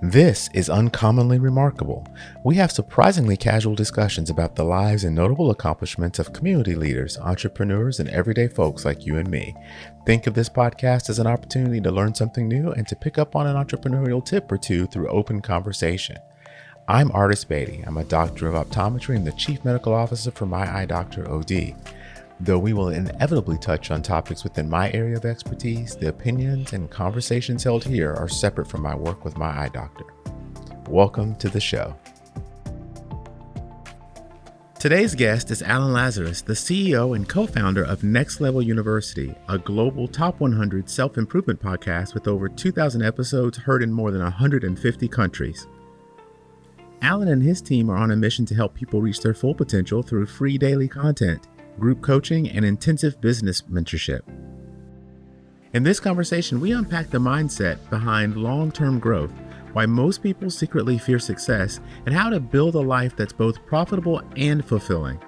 This is Uncommonly Remarkable. We have surprisingly casual discussions about the lives and notable accomplishments of community leaders, entrepreneurs, and everyday folks like you and me. Think of this podcast as an opportunity to learn something new and to pick up on an entrepreneurial tip or two through open conversation. I'm Artis Beatty. I'm a doctor of optometry and the chief medical officer for My Eye Doctor OD. Though we will inevitably touch on topics within my area of expertise, the opinions and conversations held here are separate from my work with My Eye Doctor. Welcome to the show. Today's guest is Alan Lazaros, the CEO and co-founder of Next Level University, a global top 100 self-improvement podcast with over 2,000 episodes heard in more than 150 countries. Alan and his team are on a mission to help people reach their full potential through free daily content, group coaching, and intensive business mentorship. In this conversation, we unpack the mindset behind long-term growth, why most people secretly fear success, and how to build a life that's both profitable and fulfilling.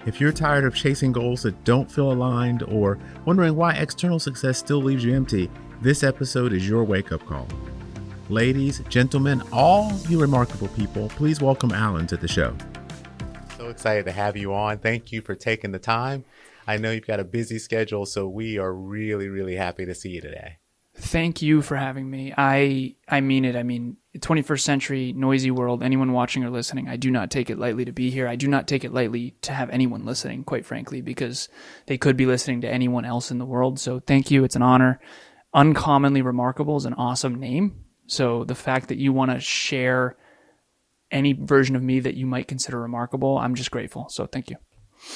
If you're tired of chasing goals that don't feel aligned or wondering why external success still leaves you empty, this episode is your wake-up call. Ladies, gentlemen, all you remarkable people, please welcome Alan to the show. So excited to have you on. Thank you for taking the time. I know you've got a busy schedule, so we are really happy to see you today. Thank you for having me. I mean it. I mean, 21st century, noisy world, anyone watching or listening, I do not take it lightly to be here. I do not take it lightly to have anyone listening, quite frankly, because they could be listening to anyone else in the world. So thank you. It's an honor. Uncommonly Remarkable is an awesome name. So the fact that you want to share any version of me that you might consider remarkable, I'm just grateful. So thank you.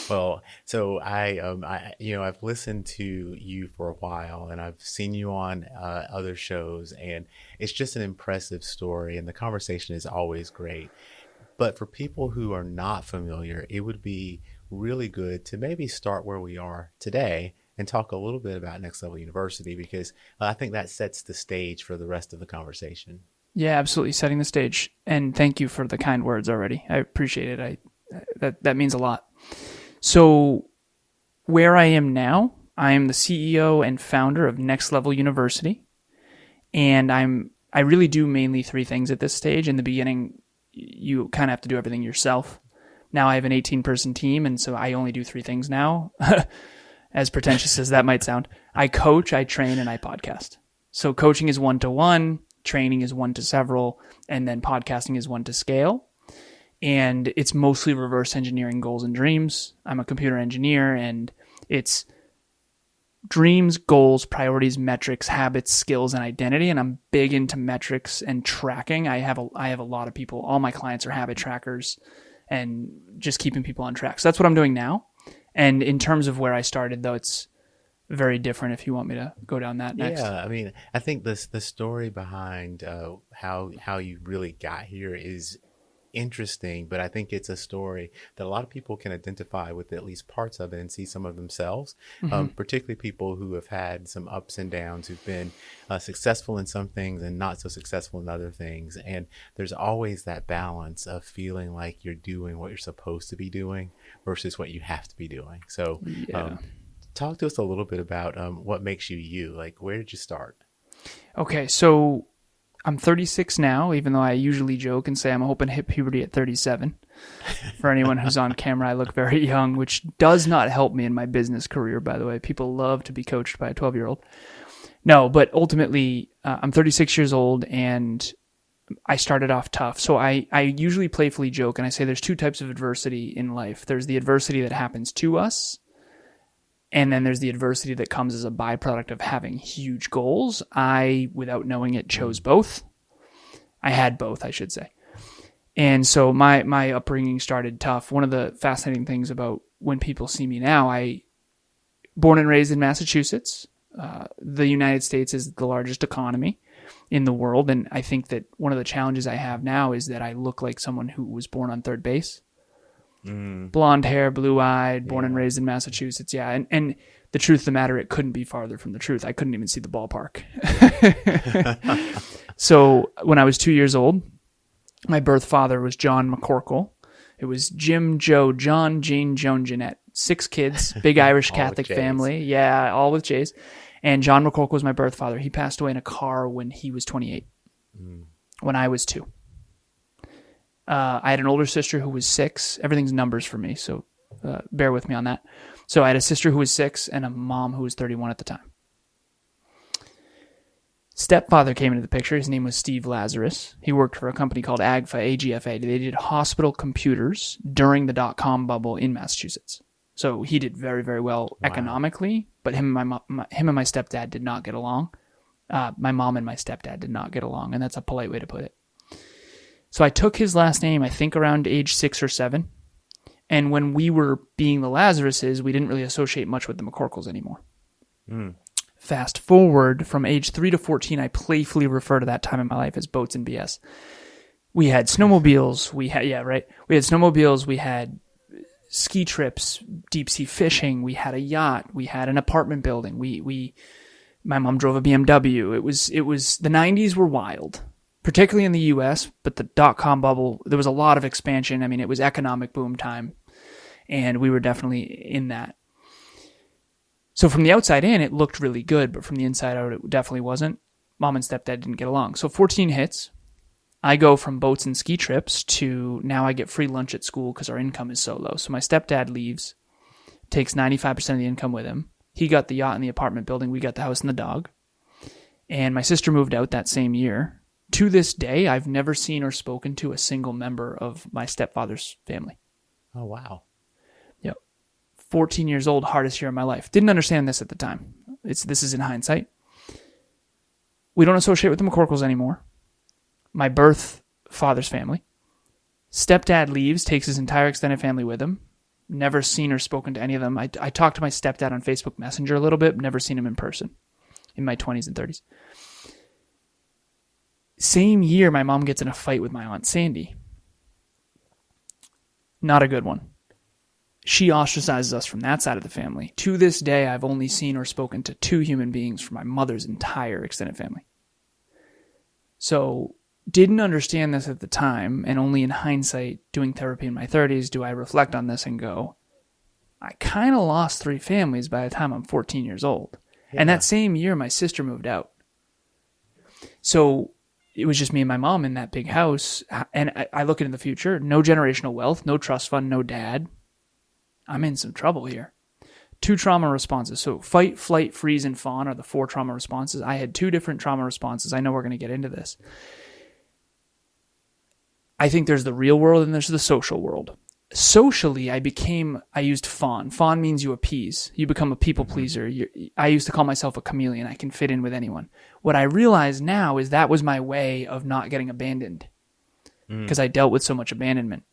Well, so I've listened to you for a while, and I've seen you on other shows, and it's just an impressive story, and the conversation is always great. But for people who are not familiar, it would be really good to maybe start where we are today and talk a little bit about Next Level University, because I think that sets the stage for the rest of the conversation. Yeah, absolutely. Setting the stage. And thank you for the kind words already. I appreciate it. That means a lot. So where I am now, I am the CEO and founder of Next Level University. And I really do mainly three things at this stage. In the beginning, you kind of have to do everything yourself. Now I have an 18-person team, and so I only do three things now. As pretentious as that might sound. I coach, I train, and I podcast. So coaching is one-to-one. Training is one to several, and then podcasting is one to scale. And it's mostly reverse engineering goals and dreams. I'm a computer engineer, and it's dreams, goals, priorities, metrics, habits, skills, and identity. And I'm big into metrics and tracking. I have a lot of people. All my clients are habit trackers and just keeping people on track. So that's what I'm doing now. And in terms of where I started, though, it's very different if you want me to go down that next. Yeah, I mean, I think the story behind how you really got here is interesting, but I think it's a story that a lot of people can identify with at least parts of it and see some of themselves, particularly people who have had some ups and downs, who've been successful in some things and not so successful in other things. And there's always that balance of feeling like you're doing what you're supposed to be doing versus what you have to be doing. So talk to us a little bit about what makes you you. Like, where did you start? Okay, so I'm 36 now, even though I usually joke and say I'm hoping to hit puberty at 37. For anyone who's on camera, I look very young, which does not help me in my business career, by the way. People love to be coached by a 12-year-old. No, but ultimately, I'm 36 years old, and I started off tough. So I usually playfully joke, and I say there's two types of adversity in life. There's the adversity that happens to us, and then there's the adversity that comes as a byproduct of having huge goals. I, without knowing it, chose both. I had both, I should say. And so my upbringing started tough. One of the fascinating things about when people see me now, born and raised in Massachusetts. The United States is the largest economy in the world. And I think that one of the challenges I have now is that I look like someone who was born on third base. Blonde hair, blue-eyed, born and raised in Massachusetts. Yeah, and the truth of the matter, it couldn't be farther from the truth. I couldn't even see the ballpark. So when I was 2 years old, my birth father was John McCorkle. It was Jim, Joe, John, Jane, Joan, Jeanette. 6 kids, big Irish Catholic family. Yeah, all with J's. And John McCorkle was my birth father. He passed away in a car when he was 28. when I was 2. I had an older sister who was 6. Everything's numbers for me, so bear with me on that. So I had a sister who was 6 and a mom who was 31 at the time. Stepfather came into the picture. His name was Steve Lazaros. He worked for a company called AGFA. They did hospital computers during the dot-com bubble in Massachusetts. So he did very, very well economically, but him and my stepdad did not get along. My mom and my stepdad did not get along, and that's a polite way to put it. So I took his last name, I think around age 6 or 7. And when we were being the Lazaroses, we didn't really associate much with the McCorkles anymore. Fast forward from age 3 to 14, I playfully refer to that time in my life as boats and BS. We had snowmobiles. We had snowmobiles. We had ski trips, deep sea fishing. We had a yacht. We had an apartment building. My mom drove a BMW. It was the 90s were wild, particularly in the US, but the dot-com bubble, there was a lot of expansion. I mean, it was economic boom time, and we were definitely in that. So from the outside in, it looked really good, but from the inside out, it definitely wasn't. Mom and stepdad didn't get along. So 14 hits. I go from boats and ski trips to now I get free lunch at school because our income is so low. So my stepdad leaves, takes 95% of the income with him. He got the yacht and the apartment building. We got the house and the dog. And my sister moved out that same year. To this day, I've never seen or spoken to a single member of my stepfather's family. Oh, wow. 14 years old, hardest year of my life. Didn't understand this at the time. This is in hindsight. We don't associate with the McCorkles anymore. My birth father's family. Stepdad leaves, takes his entire extended family with him. Never seen or spoken to any of them. I talked to my stepdad on Facebook Messenger a little bit, never seen him in person in my 20s and 30s. Same year, my mom gets in a fight with my Aunt Sandy. Not a good one. She ostracizes us from that side of the family. To this day, I've only seen or spoken to 2 human beings from my mother's entire extended family. So, didn't understand this at the time, and only in hindsight, doing therapy in my 30s, do I reflect on this and go, I kind of lost 3 families by the time I'm 14 years old. Yeah. And that same year, my sister moved out. So, it was just me and my mom in that big house, and I look into the future, no generational wealth, no trust fund, no dad. I'm in some trouble here. 2 trauma responses. So fight, flight, freeze, and fawn are the 4 trauma responses. I had 2 different trauma responses. I know we're going to get into this. I think there's the real world and there's the social world. Socially, I used fawn. Fawn means you appease. You become a people pleaser. I used to call myself a chameleon. I can fit in with anyone. What I realize now is that was my way of not getting abandoned because I dealt with so much abandonment.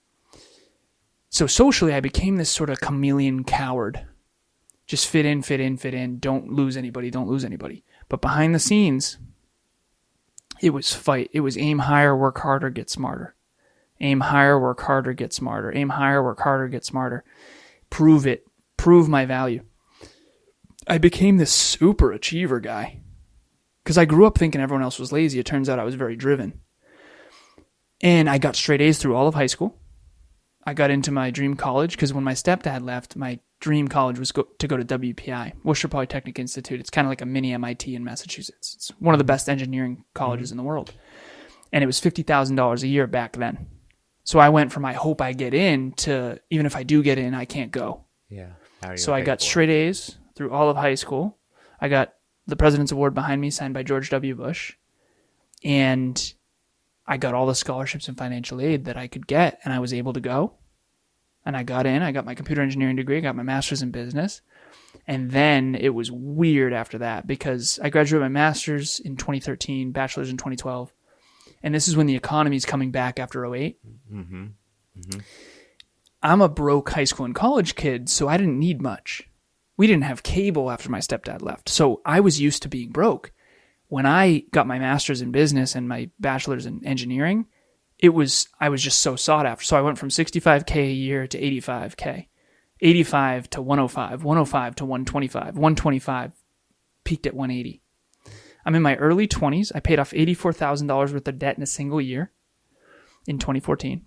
So socially, I became this sort of chameleon coward. Just fit in, fit in, fit in. Don't lose anybody, don't lose anybody. But behind the scenes, it was fight. It was aim higher, work harder, get smarter. Aim higher, work harder, get smarter. Aim higher, work harder, get smarter. Prove it. Prove my value. I became this super achiever guy. Because I grew up thinking everyone else was lazy. It turns out I was very driven. And I got straight A's through all of high school. I got into my dream college because when my stepdad left, my dream college was to go to WPI, Worcester Polytechnic Institute. It's kind of like a mini MIT in Massachusetts. It's one of the best engineering colleges in the world. And it was $50,000 a year back then. So I went from I hope I get in to even if I do get in, I can't go. Yeah. So I got straight A's through all of high school. I got the President's Award behind me signed by George W. Bush. And I got all the scholarships and financial aid that I could get, and I was able to go. And I got in. I got my computer engineering degree. I got my master's in business. And then it was weird after that because I graduated my master's in 2013, bachelor's in 2012. And this is when the economy is coming back after 2008. Mm-hmm. Mm-hmm. I'm a broke high school and college kid, so I didn't need much. We didn't have cable after my stepdad left, so I was used to being broke. When I got my master's in business and my bachelor's in engineering, I was just so sought after. So I went from $65K a year to $85K, 85 to 105, 105 to 125, 125, peaked at 180. I'm in my early 20s. I paid off $84,000 worth of debt in a single year in 2014.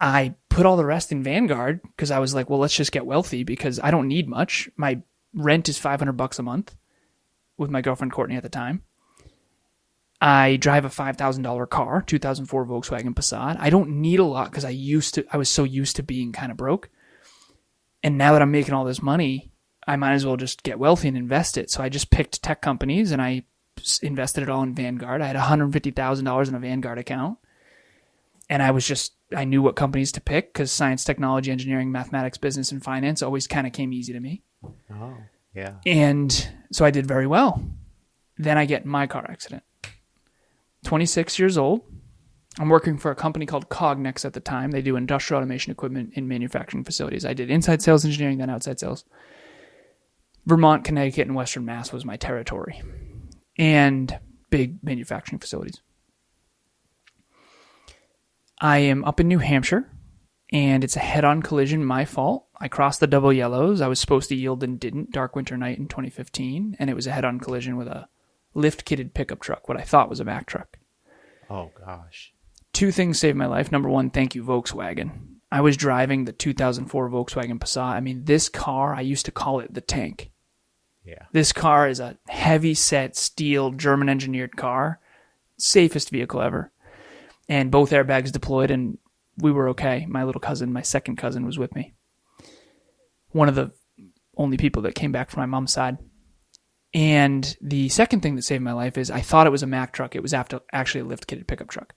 I put all the rest in Vanguard because I was like, well, let's just get wealthy because I don't need much. My rent is $500 a month with my girlfriend Courtney at the time. I drive a $5,000 car, 2004 Volkswagen Passat. I don't need a lot because I was so used to being kind of broke. And now that I'm making all this money, I might as well just get wealthy and invest it. So I just picked tech companies and I invested it all in Vanguard. I had $150,000 in a Vanguard account. And I knew what companies to pick because science, technology, engineering, mathematics, business, and finance always kind of came easy to me. Oh, yeah. And so I did very well. Then I get in my car accident. 26 years old. I'm working for a company called Cognex at the time. They do industrial automation equipment in manufacturing facilities. I did inside sales engineering, then outside sales. Vermont, Connecticut, and Western Mass was my territory. And big manufacturing facilities. I am up in New Hampshire, and it's a head-on collision, my fault. I crossed the double yellows. I was supposed to yield and didn't. Dark winter night in 2015, and it was a head-on collision with a lift-kitted pickup truck, what I thought was a Mack truck. Oh, gosh. 2 things saved my life. Number 1, thank you, Volkswagen. I was driving the 2004 Volkswagen Passat. I mean, this car, I used to call it the tank. Yeah. This car is a heavy-set, steel, German-engineered car. Safest vehicle ever. And both airbags deployed, and we were okay. My little cousin, my second cousin, was with me. One of the only people that came back from my mom's side. And the second thing that saved my life is I thought it was a Mack truck. It was actually a lift-kitted pickup truck.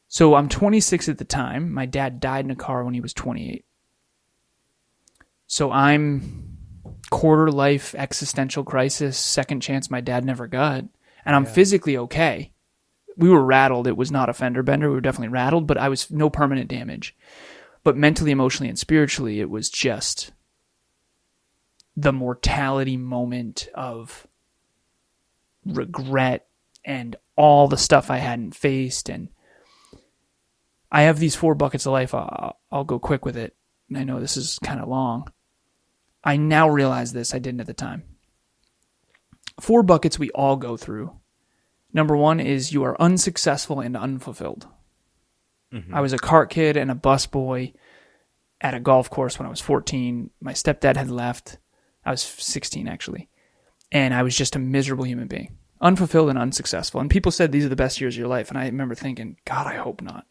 So I'm 26 at the time. My dad died in a car when he was 28. So I'm quarter life existential crisis, second chance my dad never got. And I'm physically okay. We were rattled. It was not a fender bender. We were definitely rattled, but I was no permanent damage. But mentally, emotionally, and spiritually, it was just the mortality moment of regret and all the stuff I hadn't faced. And I have these 4 buckets of life. I'll go quick with it. And I know this is kind of long. I now realize this. I didn't at the time. 4 buckets we all go through. Number 1 is you are unsuccessful and unfulfilled. Mm-hmm. I was a cart kid and a bus boy at a golf course when I was 14. My stepdad had left. I was 16, actually. And I was just a miserable human being. Unfulfilled and unsuccessful. And people said these are the best years of your life. And I remember thinking, God, I hope not.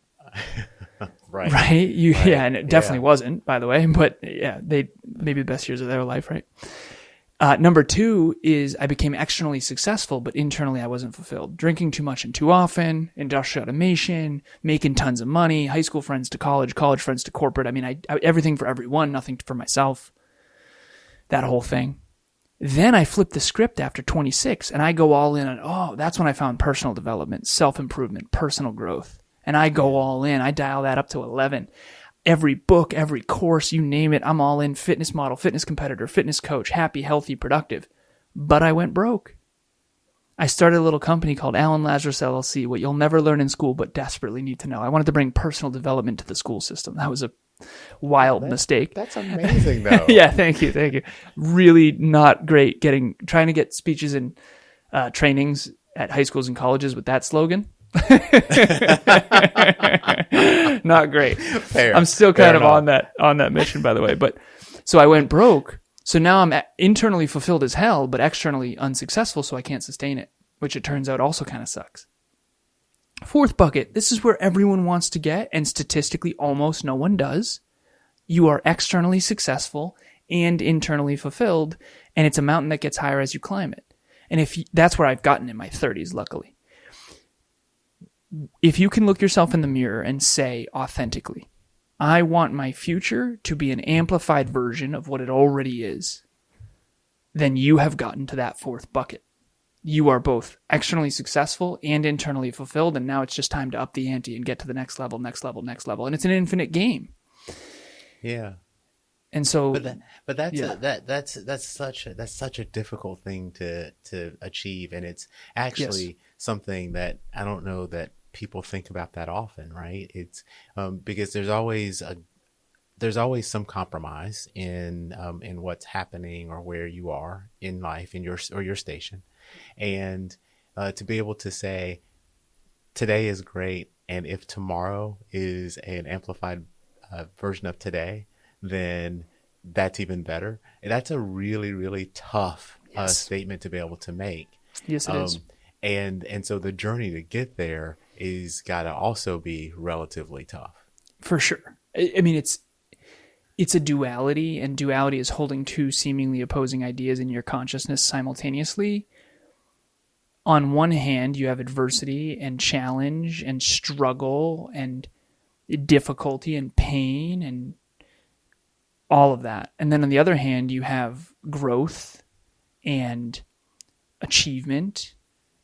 Right. Right? Right. Yeah, and it definitely wasn't, by the way. But yeah, they maybe the best years of their life, right? Number 2 is I became externally successful, but internally I wasn't fulfilled. Drinking too much and too often, industrial automation, making tons of money, high school friends to college friends to corporate. I mean, I everything for everyone, nothing for myself. That whole thing. Then I flipped the script after 26 and I go all in on, that's when I found personal development, self-improvement, personal growth. And I go all in. I dial that up to 11. Every book, every course, you name it, I'm all in. Fitness model, fitness competitor, fitness coach, happy, healthy, productive. But I went broke. I started a little company called Lazaros LLC, what you'll never learn in school but desperately need to know. I wanted to bring personal development to the school system. That was a wild mistake. That's amazing, though. Yeah, thank you. Really not great trying to get speeches and trainings at high schools and colleges with that slogan. Not great. Fair. I'm still kind of enough. on that mission, by the way. But so I went broke. So now I'm internally fulfilled as hell, but externally unsuccessful, so I can't sustain it, which it turns out also kind of sucks. 4th bucket, this is where everyone wants to get, and statistically almost no one does. You are externally successful and internally fulfilled, and it's a mountain that gets higher as you climb it. And that's where I've gotten in my 30s, luckily. If you can look yourself in the mirror and say authentically, I want my future to be an amplified version of what it already is, then you have gotten to that 4th bucket. You are both externally successful and internally fulfilled, and now it's just time to up the ante and get to the next level. And it's an infinite game. Yeah. And so, that's such a difficult thing to achieve, and it's actually something that I don't know that people think about that often, right? It's because there's always some compromise in what's happening or where you are in life in your station, and to be able to say today is great, and if tomorrow is an amplified version of today, then that's even better. And that's a really, really tough statement to be able to make. Yes, it is. And so the journey to get there is got to also be relatively tough. For sure. I mean, it's a duality, and duality is holding two seemingly opposing ideas in your consciousness simultaneously. On one hand, you have adversity and challenge and struggle and difficulty and pain and all of that. And then on the other hand, you have growth and achievement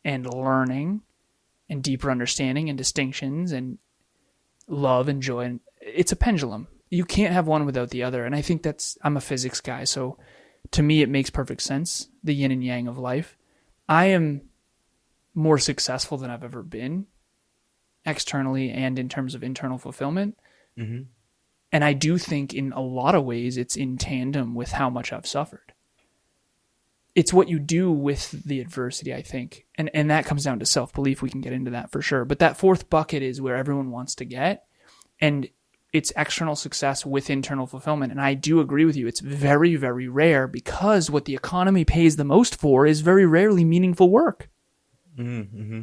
and learning and deeper understanding and distinctions and love and joy. And it's a pendulum. You can't have one without the other. And I think I'm a physics guy, so to me it makes perfect sense, the yin and yang of life. I am more successful than I've ever been, externally and in terms of internal fulfillment. Mm-hmm. And I do think in a lot of ways it's in tandem with how much I've suffered. It's what you do with the adversity, I think. And that comes down to self-belief. We can get into that for sure. But that fourth bucket is where everyone wants to get. And it's external success with internal fulfillment. And I do agree with you. It's very, very rare, because what the economy pays the most for is very rarely meaningful work. Mm-hmm.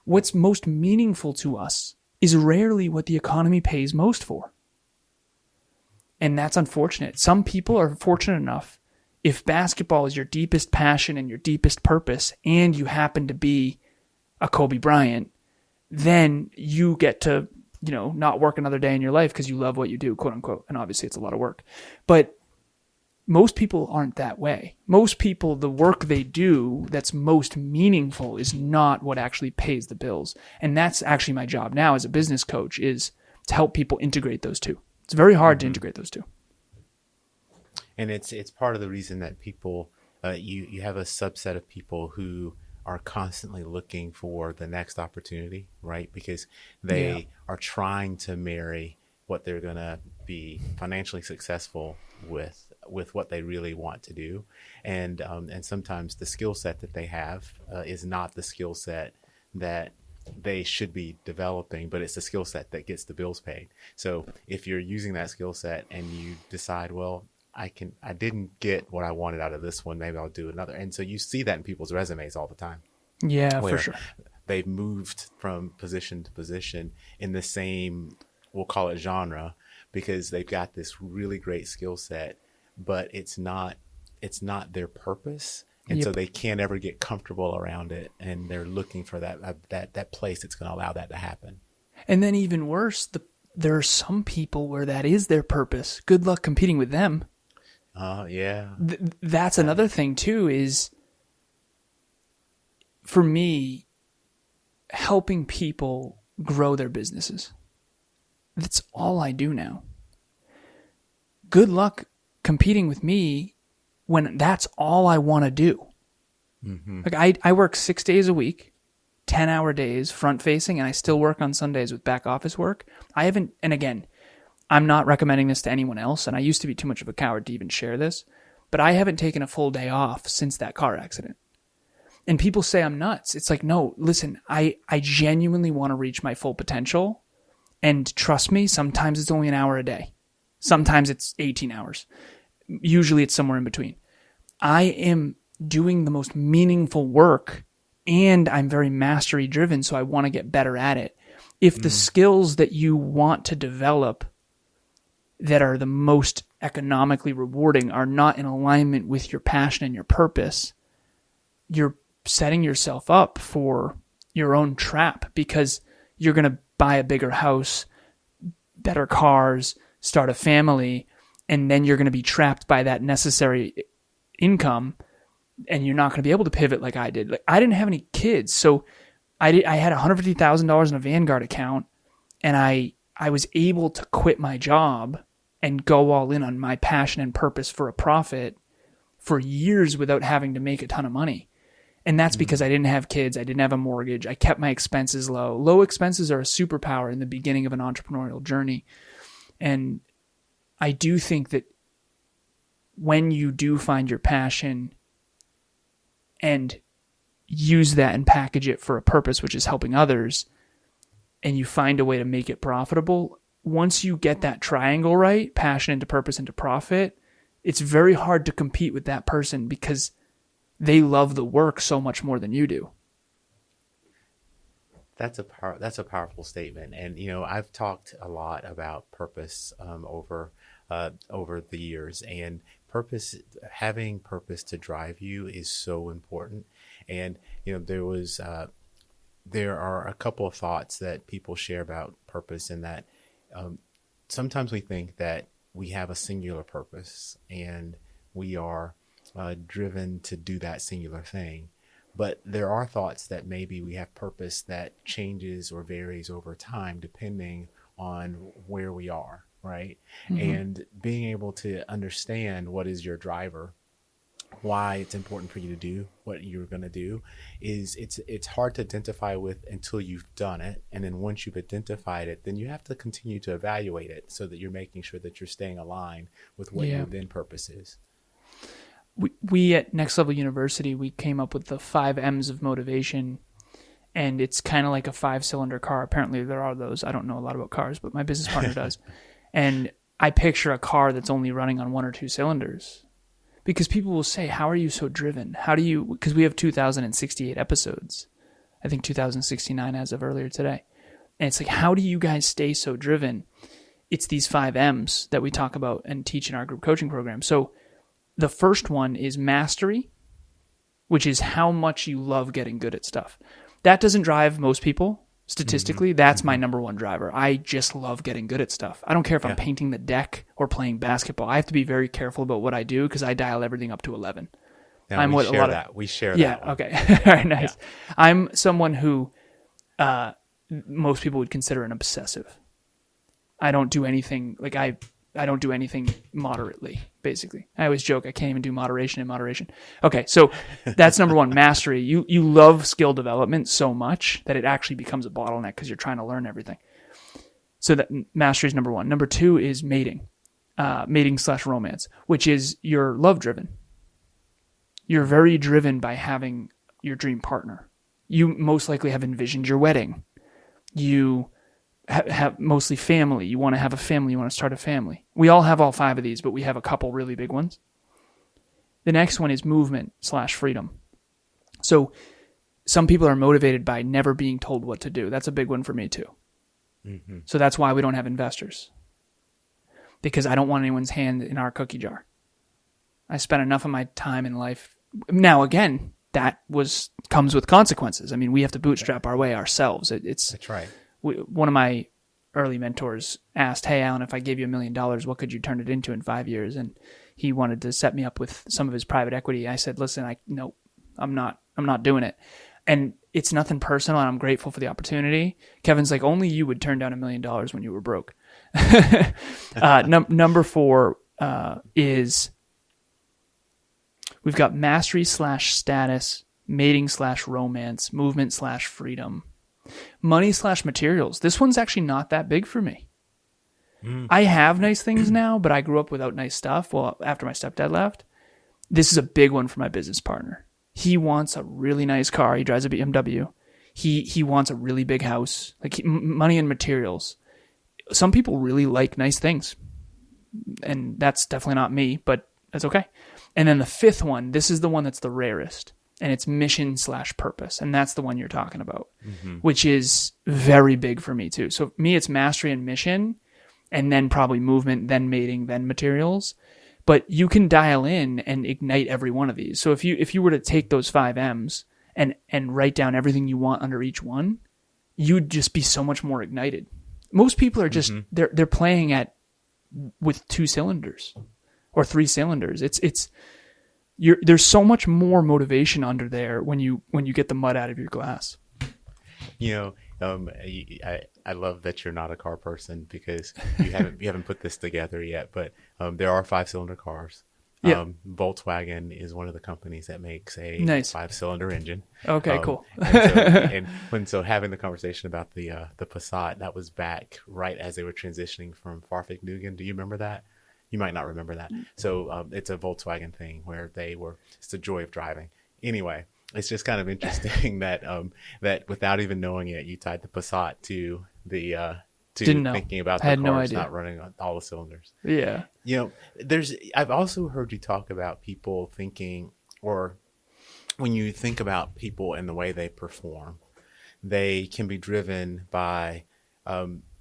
What's most meaningful to us is rarely what the economy pays most for. And that's unfortunate. Some people are fortunate enough, if basketball is your deepest passion and your deepest purpose, and you happen to be a Kobe Bryant, then you get to, not work another day in your life because you love what you do, quote unquote. And obviously it's a lot of work. But most people aren't that way. Most people, the work they do that's most meaningful is not what actually pays the bills. And that's actually my job now as a business coach, is to help people integrate those two. It's very hard to integrate those two. And it's part of the reason that people, you have a subset of people who are constantly looking for the next opportunity, right? Because they are trying to marry what they're going to be financially successful with what they really want to do. And sometimes the skill set that they have is not the skill set that they should be developing, but it's the skill set that gets the bills paid. So if you're using that skill set and you decide, well, I didn't get what I wanted out of this one, maybe I'll do another. And so you see that in people's resumes all the time. Yeah, for sure. They've moved from position to position in the same, we'll call it genre, because they've got this really great skill set, but it's not their purpose. And so they can't ever get comfortable around it. And they're looking for that place that's going to allow that to happen. And then even worse, there are some people where that is their purpose. Good luck competing with them. Yeah. That's another thing too, is for me, helping people grow their businesses. That's all I do now. Good luck competing with me when that's all I want to do. Mm-hmm. Like I work 6 days a week, 10-hour days, front facing, and I still work on Sundays with back office work. And again, I'm not recommending this to anyone else, and I used to be too much of a coward to even share this, but I haven't taken a full day off since that car accident. And people say I'm nuts. It's like, no, listen, I genuinely want to reach my full potential. And trust me, sometimes it's only an hour a day. Sometimes it's 18 hours. Usually it's somewhere in between. I am doing the most meaningful work, and I'm very mastery driven, so I want to get better at it. If the skills that you want to develop that are the most economically rewarding are not in alignment with your passion and your purpose, you're setting yourself up for your own trap, because you're going to buy a bigger house, better cars, start a family, and then you're going to be trapped by that necessary income, and you're not going to be able to pivot like I did. Like, I didn't have any kids, so I had $150,000 in a Vanguard account, and I was able to quit my job and go all in on my passion and purpose for a profit for years without having to make a ton of money. And that's because I didn't have kids. I didn't have a mortgage. I kept my expenses low. Low expenses are a superpower in the beginning of an entrepreneurial journey. And I do think that when you do find your passion and use that and package it for a purpose, which is helping others, and you find a way to make it profitable, once you get that triangle right, passion into purpose into profit, it's very hard to compete with that person because they love the work so much more than you do. That's a powerful statement. And I've talked a lot about purpose over the years, and having purpose to drive you is so important. And there are a couple of thoughts that people share about purpose, in that sometimes we think that we have a singular purpose and we are driven to do that singular thing. But there are thoughts that maybe we have purpose that changes or varies over time depending on where we are, right? Mm-hmm. And being able to understand what is your driver, why it's important for you to do what you're going to do, it's hard to identify with until you've done it. And then once you've identified it, then you have to continue to evaluate it so that you're making sure that you're staying aligned with what your then purpose is. We at Next Level University, we came up with the 5 M's of motivation, and it's kind of like a 5-cylinder car. Apparently there are those. I don't know a lot about cars, but my business partner does. And I picture a car that's only running on 1 or 2 cylinders, because people will say, how are you so driven? Because we have 2,068 episodes. I think 2,069 as of earlier today. And it's like, how do you guys stay so driven? It's these 5 M's that we talk about and teach in our group coaching program. So the first one is mastery, which is how much you love getting good at stuff. That doesn't drive most people. Statistically, that's my number one driver. I just love getting good at stuff. I don't care if I'm painting the deck or playing basketball. I have to be very careful about what I do because I dial everything up to 11. Now, we share that. Yeah, okay. All right, nice. Yeah. I'm someone who most people would consider an obsessive. I don't do anything, I don't do anything moderately, basically. I always joke I can't even do moderation in moderation. Okay, so that's number one, mastery. You love skill development so much that it actually becomes a bottleneck because you're trying to learn everything. So that mastery is number one. Number 2 is mating, mating/romance, which is you're love driven. You're very driven by having your dream partner. You most likely have envisioned your wedding. You have mostly family. You want to have a family. You want to start a family. We all have all 5 of these, but we have a couple really big ones. The next one is movement/freedom. So some people are motivated by never being told what to do. That's a big one for me too. Mm-hmm. So that's why we don't have investors, because I don't want anyone's hand in our cookie jar. I spent enough of my time in life. Now, again, that comes with consequences. I mean, we have to bootstrap our way ourselves. That's right. One of my early mentors asked, "Hey, Alan, if I gave you $1 million, what could you turn it into in 5 years?" And he wanted to set me up with some of his private equity. I said, "Listen, no, I'm not doing it." And it's nothing personal, and I'm grateful for the opportunity. Kevin's like, "Only you would turn down $1 million when you were broke." Number 4 is we've got mastery/status, mating/romance, movement/freedom. Money/materials. This one's actually not that big for me. I have nice things now, but I grew up without nice stuff. Well, after my stepdad left, this is a big one for my business partner. He wants a really nice car. He drives a BMW. He wants a really big house. Money and materials. Some people really like nice things, and that's definitely not me, but that's okay. And then the 5th one, this is the one that's the rarest. And it's mission/purpose. And that's the one you're talking about, which is very big for me too. So me, it's mastery and mission, and then probably movement, then mating, then materials. But you can dial in and ignite every one of these. So if you were to take those 5 M's and write down everything you want under each one, you'd just be so much more ignited. Most people are just, they're playing with 2 cylinders or 3 cylinders. There's so much more motivation under there when you get the mud out of your glass. I love that you're not a car person, because you haven't put this together yet. But there are 5-cylinder cars. Yeah. Volkswagen is one of the companies that makes a nice 5-cylinder engine. Okay, cool. So having the conversation about the Passat, that was back right as they were transitioning from Farfignugan. Do you remember that? You might not remember that. So it's a Volkswagen thing where it's the joy of driving. Anyway, it's just kind of interesting that that without even knowing it, you tied the Passat to thinking about the cars not running on all the cylinders. Yeah. I've also heard you talk about people thinking, or when you think about people and the way they perform, they can be driven by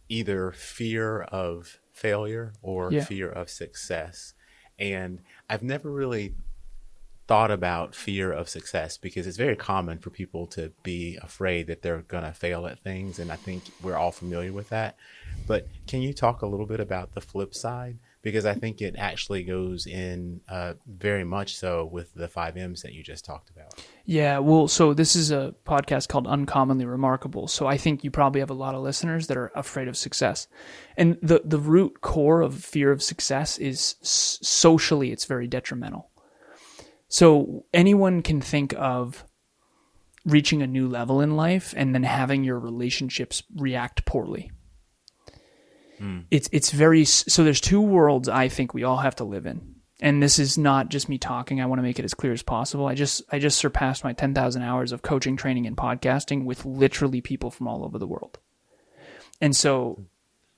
either fear of failure or fear of success. And I've never really thought about fear of success because it's very common for people to be afraid that they're going to fail at things. And I think we're all familiar with that. But can you talk a little bit about the flip side? Because I think it actually goes in very much so with the 5 M's that you just talked about. Yeah, well, so this is a podcast called Uncommonly Remarkable. So I think you probably have a lot of listeners that are afraid of success. And the root core of fear of success is socially, it's very detrimental. So anyone can think of reaching a new level in life and then having your relationships react poorly. It's very, so there's 2 worlds I think we all have to live in. And this is not just me talking. I want to make it as clear as possible. I just surpassed my 10,000 hours of coaching, training, and podcasting with literally people from all over the world. And so,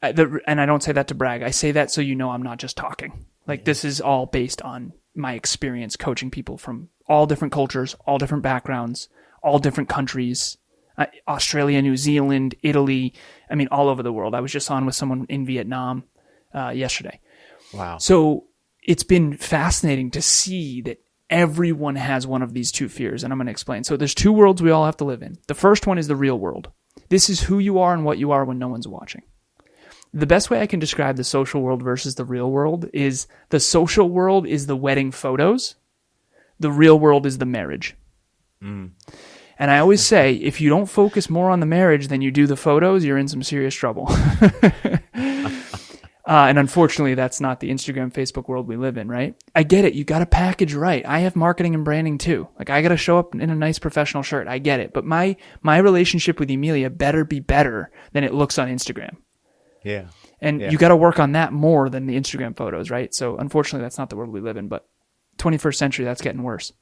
and I don't say that to brag. I say that so you know I'm not just talking. Like this is all based on my experience coaching people from all different cultures, all different backgrounds, all different countries, Australia, New Zealand, Italy, I mean, all over the world. I was just on with someone in Vietnam yesterday. Wow. So it's been fascinating to see that everyone has one of these 2 fears, and I'm going to explain. So there's 2 worlds we all have to live in. The first one is the real world. This is who you are and what you are when no one's watching. The best way I can describe the social world versus the real world is the social world is the wedding photos. The real world is the marriage. And I always say, if you don't focus more on the marriage than you do the photos, you're in some serious trouble. And unfortunately, that's not the Instagram, Facebook world we live in, right? I get it. You got to package right. I have marketing and branding too. Like I got to show up in a nice professional shirt. I get it. But my relationship with Emilia better be better than it looks on Instagram. Yeah. And you got to work on that more than the Instagram photos, right? So unfortunately, that's not the world we live in, but 21st century, that's getting worse.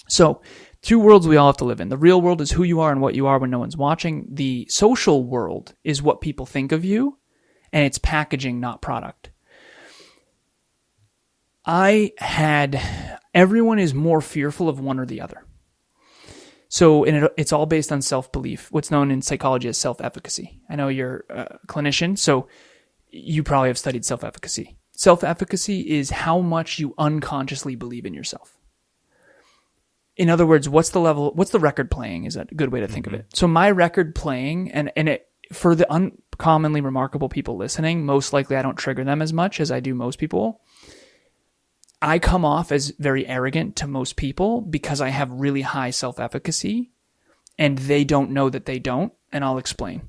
So 2 worlds we all have to live in. The real world is who you are and what you are when no one's watching. The social world is what people think of you, and it's packaging, not product. Everyone is more fearful of one or the other. So it's all based on self-belief, what's known in psychology as self-efficacy. I know you're a clinician, so you probably have studied self-efficacy. Self-efficacy is how much you unconsciously believe in yourself. In other words, what's the record playing is a good way to think of it. So my record playing, and it, for the uncommonly remarkable people listening, most likely I don't trigger them as much as I do most people. I come off as very arrogant to most people because I have really high self-efficacy and they don't know that they don't, and I'll explain.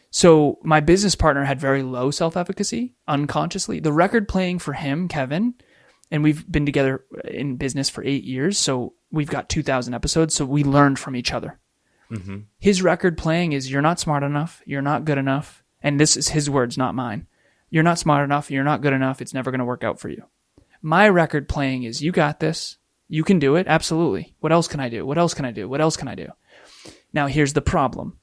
So my business partner had very low self-efficacy unconsciously. The record playing for him, Kevin, and we've been together in business for 8 years, so we've got 2,000 episodes, so we learned from each other. His record playing is you're not smart enough, you're not good enough, and this is his words, not mine. You're not smart enough, you're not good enough, it's never going to work out for you. My record playing is you got this, you can do it, absolutely. What else can I do? What else can I do? What else can I do? Now here's the problem.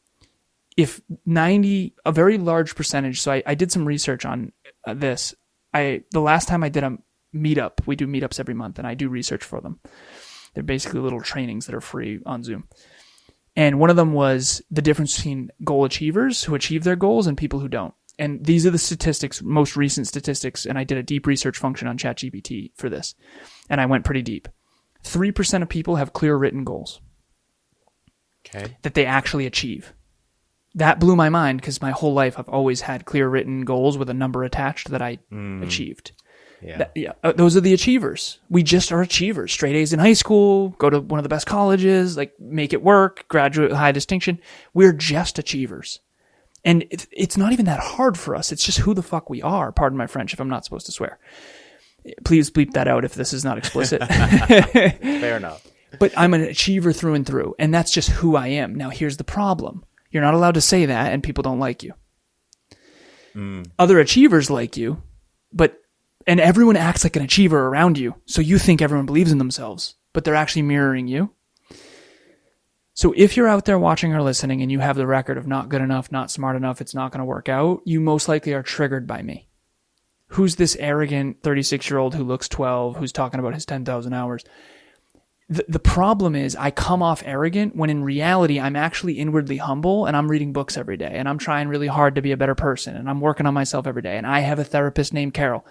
If a very large percentage, so I did some research on this. The last time I did a meetup, we do meetups every month, and I do research for them. They're basically little trainings that are free on Zoom. And one of them was the difference between goal achievers who achieve their goals and people who don't. And these are the statistics, most recent statistics, and I did a deep research function on ChatGPT for this, and I went pretty deep. 3% of people have clear written goals that they actually achieve. That blew my mind because my whole life I've always had clear written goals with a number attached that I achieved. Those are the achievers. We just are achievers. Straight A's in high school, go to one of the best colleges, like make it work, graduate with high distinction. We're just achievers. And it's not even that hard for us. It's just who the fuck we are. Pardon my French if I'm not supposed to swear. Please bleep that out if this is not explicit. Fair enough. But I'm an achiever through and through, and that's just who I am. Now, here's the problem. You're not allowed to say that, and people don't like you. Other achievers like you, and everyone acts like an achiever around you, so you think everyone believes in themselves, but they're actually mirroring you. So if you're out there watching or listening and you have the record of not good enough, not smart enough, it's not going to work out, you most likely are triggered by me. Who's this arrogant 36-year-old who looks 12, who's talking about his 10,000 hours? The problem is I come off arrogant when in reality I'm actually inwardly humble, and I'm reading books every day, and I'm trying really hard to be a better person, and I'm working on myself every day, and I have a therapist named Carol.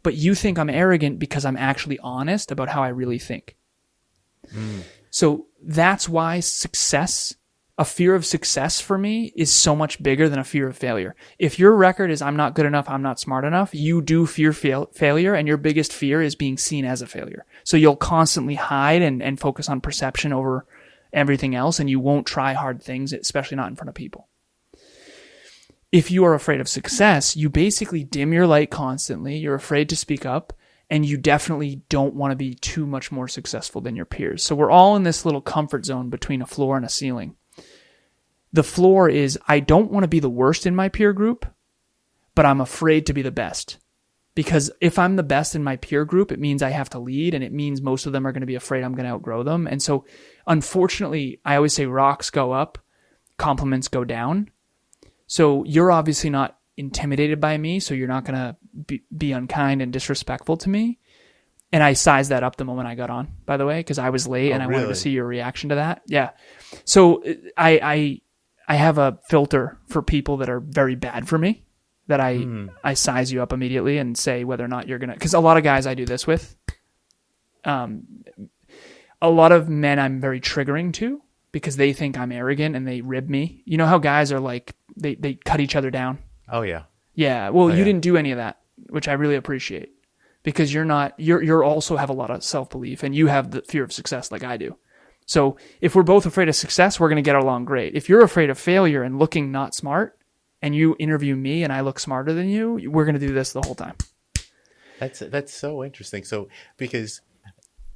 But you think I'm arrogant because I'm actually honest about how I really think. So that's why a fear of success for me is so much bigger than a fear of failure. If your record is I'm not good enough, I'm not smart enough, you do fear failure, and your biggest fear is being seen as a failure. So you'll constantly hide and focus on perception over everything else, and you won't try hard things, especially not in front of people. If you are afraid of success, you basically dim your light constantly, you're afraid to speak up, and you definitely don't want to be too much more successful than your peers. So we're all in this little comfort zone between a floor and a ceiling. The floor is, I don't want to be the worst in my peer group, but I'm afraid to be the best. Because if I'm the best in my peer group, it means I have to lead, and it means most of them are going to be afraid I'm going to outgrow them. And so, unfortunately, I always say rocks go up, compliments go down. So you're obviously not intimidated by me, so you're not going to be unkind and disrespectful to me. And I sized that up the moment I got on, by the way, because I was late and I wanted to see your reaction to that. Yeah. So I have a filter for people that are very bad for me, that I size you up immediately and say whether or not you're going to, because a lot of guys I do this with, a lot of men I'm very triggering to because they think I'm arrogant and they rib me. You know how guys are like, they cut each other down. Oh yeah. Yeah. Well, you didn't do any of that, which I really appreciate, because you're also have a lot of self-belief, and you have the fear of success like I do. So if we're both afraid of success, we're going to get along great. If you're afraid of failure and looking not smart, and you interview me and I look smarter than you, we're going to do this the whole time. That's so interesting. So because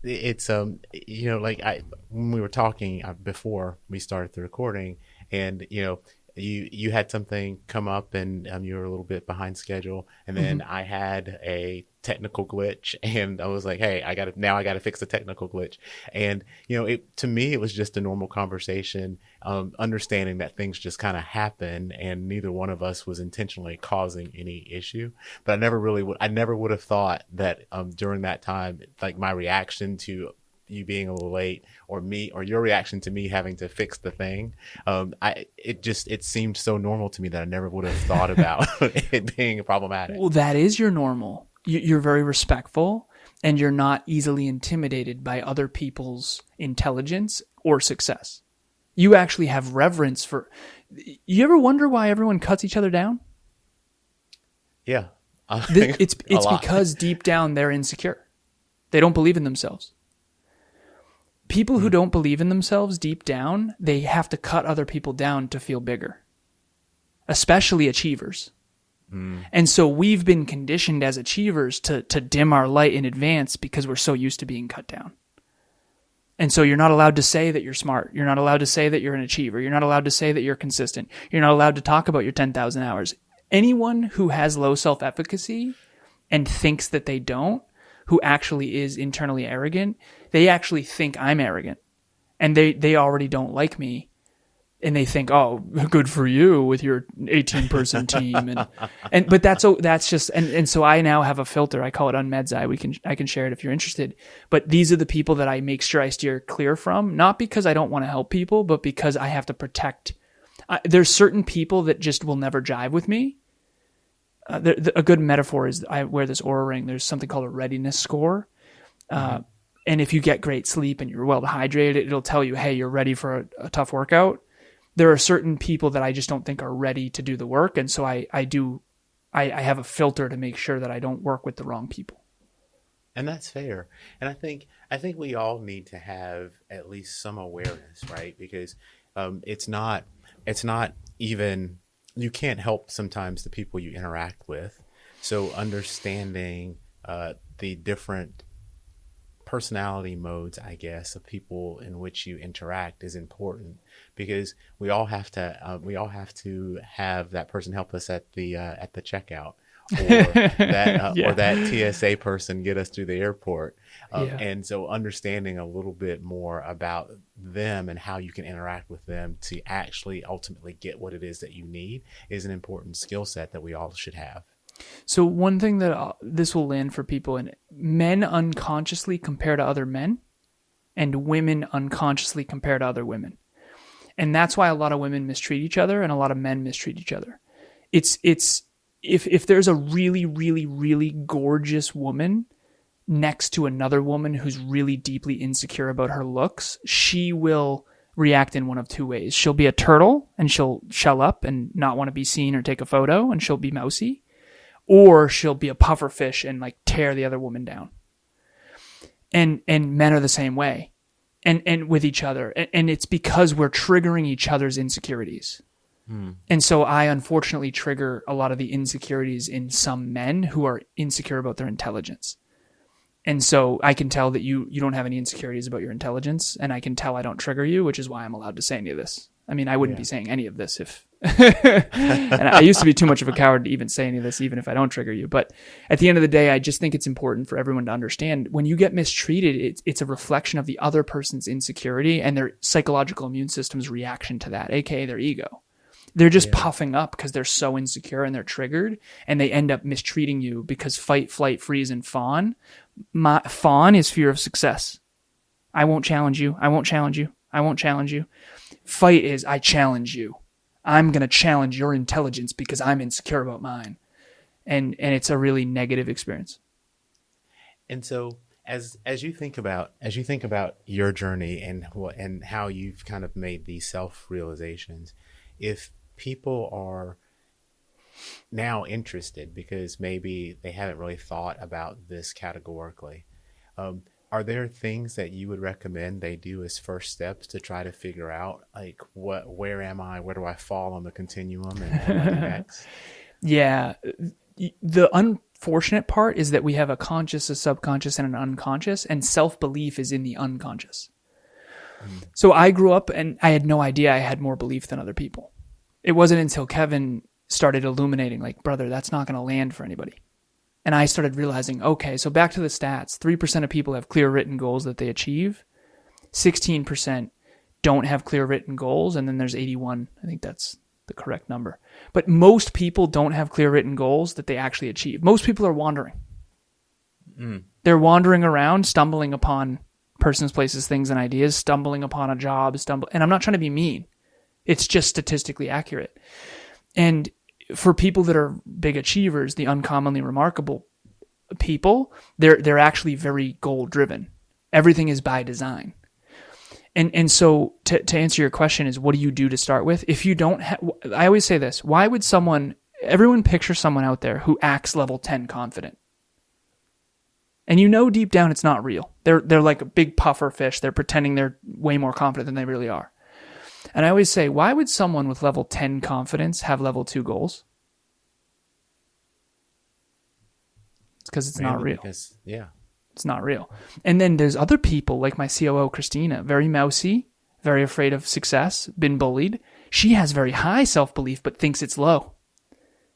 it's like when we were talking before we started the recording, and you had something come up, and you were a little bit behind schedule, and then I had a technical glitch, and I was like, hey, I got to fix the technical glitch. And to me it was just a normal conversation, understanding that things just kind of happen, and neither one of us was intentionally causing any issue. But I never would have thought that during that time, like my reaction to you being a little late, or your reaction to me having to fix the thing, it seemed so normal to me that I never would have thought about it being problematic. Well, that is your normal. You're very respectful, and you're not easily intimidated by other people's intelligence or success. You actually have reverence for. You ever wonder why everyone cuts each other down? Yeah, it's because deep down they're insecure. They don't believe in themselves. People who don't believe in themselves deep down, they have to cut other people down to feel bigger, especially achievers. And so we've been conditioned as achievers to dim our light in advance because we're so used to being cut down. And so you're not allowed to say that you're smart. You're not allowed to say that you're an achiever. You're not allowed to say that you're consistent. You're not allowed to talk about your 10,000 hours. Anyone who has low self-efficacy and thinks that they don't, who actually is internally arrogant, they actually think I'm arrogant. And they already don't like me. And they think, oh, good for you with your 18-person team, but that's just and so I now have a filter. I call it Unmasking. I can share it if you're interested. But these are the people that I make sure I steer clear from, not because I don't want to help people, but because I have to protect. There's certain people that just will never jive with me. A good metaphor is I wear this Oura ring. There's something called a readiness score. And if you get great sleep and you're well hydrated, it'll tell you, hey, you're ready for a tough workout. There are certain people that I just don't think are ready to do the work. And so I have a filter to make sure that I don't work with the wrong people. And that's fair. And I think we all need to have at least some awareness, right? Because it's not even, you can't help sometimes the people you interact with. So understanding the different personality modes, I guess, of people in which you interact is important, because we all have to have that person help us at the checkout, or that TSA person get us through the airport. And so understanding a little bit more about them and how you can interact with them to actually ultimately get what it is that you need is an important skill set that we all should have. So one thing that this will land for people, and men unconsciously compare to other men. and women unconsciously compare to other women. And that's why a lot of women mistreat each other and a lot of men mistreat each other. It's if there's a really, really, really gorgeous woman next to another woman who's really deeply insecure about her looks, she will react in one of two ways. She'll be a turtle and she'll shell up and not want to be seen or take a photo, and she'll be mousy. Or she'll be a puffer fish and like tear the other woman down. And men are the same way. And with each other. And it's because we're triggering each other's insecurities. And so I unfortunately trigger a lot of the insecurities in some men who are insecure about their intelligence. And so I can tell that you don't have any insecurities about your intelligence, and I can tell I don't trigger you, which is why I'm allowed to say any of this. I mean, I wouldn't be saying any of this if... and I used to be too much of a coward to even say any of this, even if I don't trigger you. But at the end of the day, I just think it's important for everyone to understand when you get mistreated, it's a reflection of the other person's insecurity and their psychological immune system's reaction to that, aka their ego. They're just puffing up because they're so insecure and they're triggered, and they end up mistreating you because fight, flight, freeze, and fawn. Fawn is fear of success. I won't challenge you. I won't challenge you. I won't challenge you. Fight is I challenge you. I'm going to challenge your intelligence because I'm insecure about mine. And it's a really negative experience. And so as you think about your journey and how you've kind of made these self-realizations, if people are now interested because maybe they haven't really thought about this categorically, are there things that you would recommend they do as first steps to try to figure out like where am I, where do I fall on the continuum, and what do I do next? Yeah. The unfortunate part is that we have a conscious, a subconscious, and an unconscious, and self-belief is in the unconscious. So I grew up and I had no idea I had more belief than other people. It wasn't until Kevin started illuminating, like, brother, that's not going to land for anybody. And I started realizing, okay, so back to the stats, 3% of people have clear written goals that they achieve. 16% don't have clear written goals. And then there's 81. I think that's the correct number. But most people don't have clear written goals that they actually achieve. Most people are wandering. They're wandering around, stumbling upon persons, places, things, and ideas, stumbling upon a job, and I'm not trying to be mean. It's just statistically accurate. And for people that are big achievers, the uncommonly remarkable people, they're actually very goal driven. Everything is by design. And so to answer your question is, what do you do to start with? If you don't I always say this, why would everyone picture someone out there who acts level 10 confident? And you know deep down it's not real. They're like a big puffer fish. They're pretending they're way more confident than they really are. And I always say, why would someone with level 10 confidence have level 2 goals? It's because it's not real. It's not real. And then there's other people like my COO, Christina, very mousy, very afraid of success, been bullied. She has very high self-belief but thinks it's low.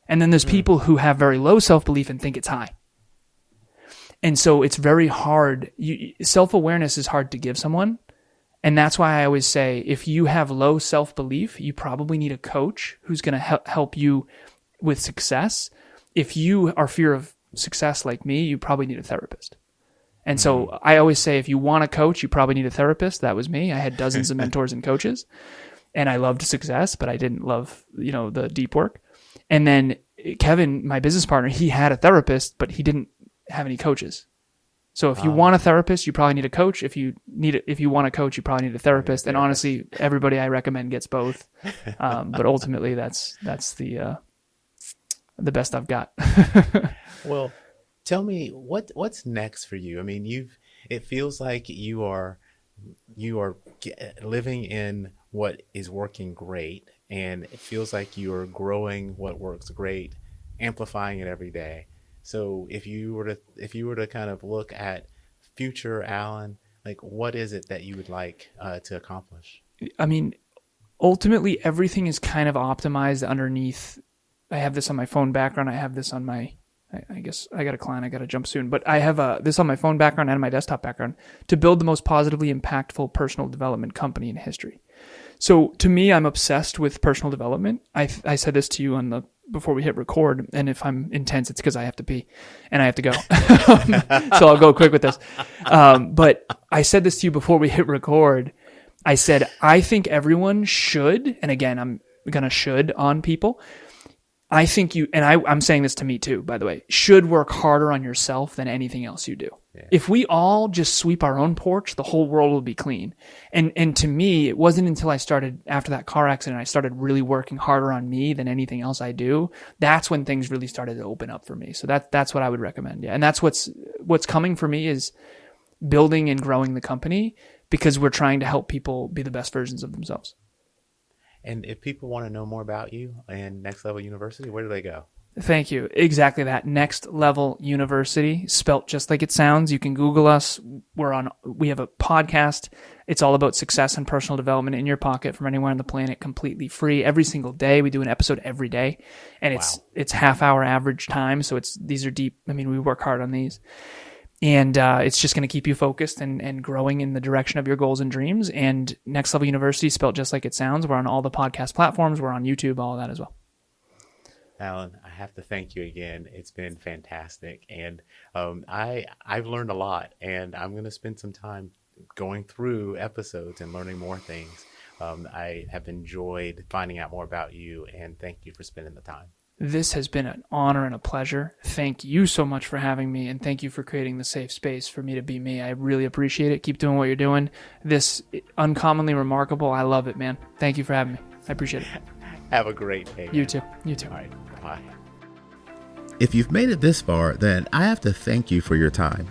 And then there's people who have very low self-belief and think it's high. And so it's very hard. Self-awareness is hard to give someone. And that's why I always say, if you have low self-belief, you probably need a coach who's going to help you with success. If you are fear of success like me, you probably need a therapist. And so I always say, if you want a coach, you probably need a therapist. That was me. I had dozens of mentors and coaches, and I loved success, but I didn't love, the deep work. And then Kevin, my business partner, he had a therapist, but he didn't have any coaches. So if you want a therapist, you probably need a coach. If you want a coach, you probably need a therapist. And honestly, everybody I recommend gets both. But ultimately, that's the best I've got. Well, tell me what's next for you. I mean, it feels like you are living in what is working great, and it feels like you are growing what works great, amplifying it every day. So if you were to kind of look at future Alan, like what is it that you would like to accomplish? I mean, ultimately everything is kind of optimized underneath. I have this on my phone background. I have this on my, I guess I got a client, I got to jump soon, but I have this on my phone background and my desktop background to build the most positively impactful personal development company in history. So to me, I'm obsessed with personal development. I said this to you on before we hit record. And if I'm intense, it's because I have to pee and I have to go. So I'll go quick with this. But I said this to you before we hit record. I said, I think everyone should, and again, I'm going to should on people. I think you, and I'm saying this to me too, by the way, should work harder on yourself than anything else you do. Yeah. If we all just sweep our own porch, the whole world will be clean. And to me, it wasn't until I started, after that car accident, I started really working harder on me than anything else I do. That's when things really started to open up for me. So that's what I would recommend. Yeah. And that's what's coming for me is building and growing the company, because we're trying to help people be the best versions of themselves. And if people want to know more about you and Next Level University, where do they go? Thank you. Exactly that. Next Level University, spelt just like it sounds. You can Google us. We have a podcast. It's all about success and personal development in your pocket from anywhere on the planet, completely free. Every single day, we do an episode every day, and it's half-hour average time. So these are deep. I mean, we work hard on these. And it's just going to keep you focused and growing in the direction of your goals and dreams. And Next Level University, spelled just like it sounds. We're on all the podcast platforms. We're on YouTube, all of that as well. Alan, I have to thank you again. It's been fantastic. And I've learned a lot. And I'm going to spend some time going through episodes and learning more things. I have enjoyed finding out more about you. And thank you for spending the time. This has been an honor and a pleasure. Thank you so much for having me, and thank you for creating the safe space for me to be me. I really appreciate it. Keep doing what you're doing. This uncommonly remarkable. I love it, man. Thank you for having me. I appreciate it. Have a great day. You too. You too. All right. Bye. If you've made it this far, then I have to thank you for your time.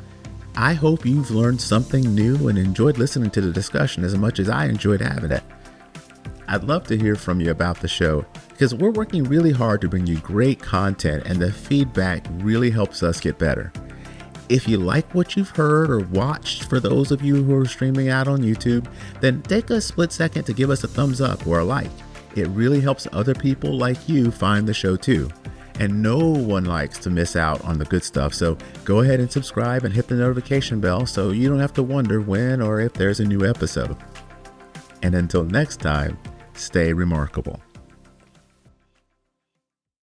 I hope you've learned something new and enjoyed listening to the discussion as much as I enjoyed having it. I'd love to hear from you about the show, because we're working really hard to bring you great content, and the feedback really helps us get better. If you like what you've heard or watched, for those of you who are streaming out on YouTube, then take a split second to give us a thumbs up or a like. It really helps other people like you find the show too. And no one likes to miss out on the good stuff, so go ahead and subscribe and hit the notification bell so you don't have to wonder when or if there's a new episode. And until next time, stay remarkable.